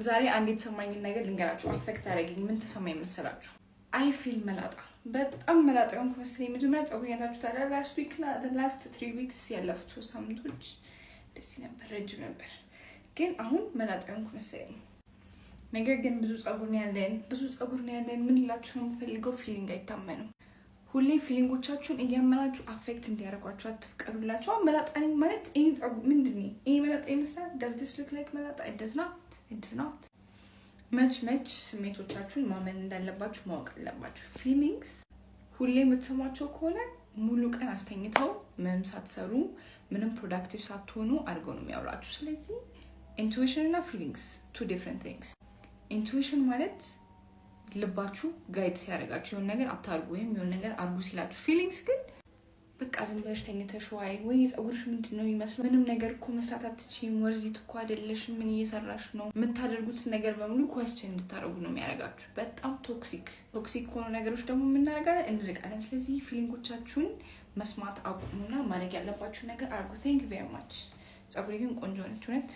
ዛሬ አንድ የተሰማኝ ነገር ልንገራችሁ። አፌክት አደረገኝ። ምን ተሰማኝ መሰላችሁ? አይ ፊል መላጣ በጣም መላጣ የሆንኩ መሰለኝ። መጀመሪያ ፀጉሬን አይታችሁት አይደል? ላስት 3 ዊክስ ያለፉት ሳምንቶች ደስ ነበር፣ ረጅም ነበር። ግን አሁን መላጣ የሆንኩ መሰለኝ። ነገር ግን ብዙ ፀጉር ነው ያለን። ምን ላችሁ ነው የምፈልገው? ፊሊንግ አይታመንም። ሁሌ ፊሊንጎቻችሁን እያመናችሁ አፌክት እንዲያደርጓችሁ አትፍቀዱላችሁ። መላጣ ነኝ ማለት ይሄ ፀጉር ምንድን ነው? ይሄ መላጣ ይመስላል? does this look like መላጣ? it does not መች ስሜቶቻችሁን ማመን እንዳለባችሁ ማወቅ አለባችሁ። ፊሊንግስ ሁሌ የምትሰሟቸው ከሆነ ሙሉ ቀን አስተኝተው ምንም ሳትሰሩ ምንም ፕሮዳክቲቭ ሳትሆኑ አድርገው ነው የሚያወራችሁ። ስለዚህ ኢንቱዊሽን እና ፊሊንግስ two different things። ኢንቱዊሽን ማለት ልባችሁ ጋይድ ሲያደርጋችሁ የሆነ ነገር አታርጉ ወይም የሆነ ነገር አርጉ ሲላችሁ፣ ፊሊንግስ ግን በቃ ዝም ብለሽ ተኝተሽ ወይ ፀጉርሽ ምንድን ነው የሚመስለው? ምንም ነገር እኮ መስራት አትችይም፣ ወርዚት እኮ አይደለሽም፣ ምን እየሰራሽ ነው? የምታደርጉትን ነገር በሙሉ ኳስችን እንድታደርጉ ነው የሚያደርጋችሁ። በጣም ቶክሲክ ከሆኑ ነገሮች ደግሞ የምናደርጋለን እንርቃለን። ስለዚህ ፊሊንጎቻችሁን መስማት አቁሙና ማድረግ ያለባችሁ ነገር አርጉ። ቴንክ ዩ ቬሪ ማች። ፀጉሬ ግን ቆንጆ ነች እውነት።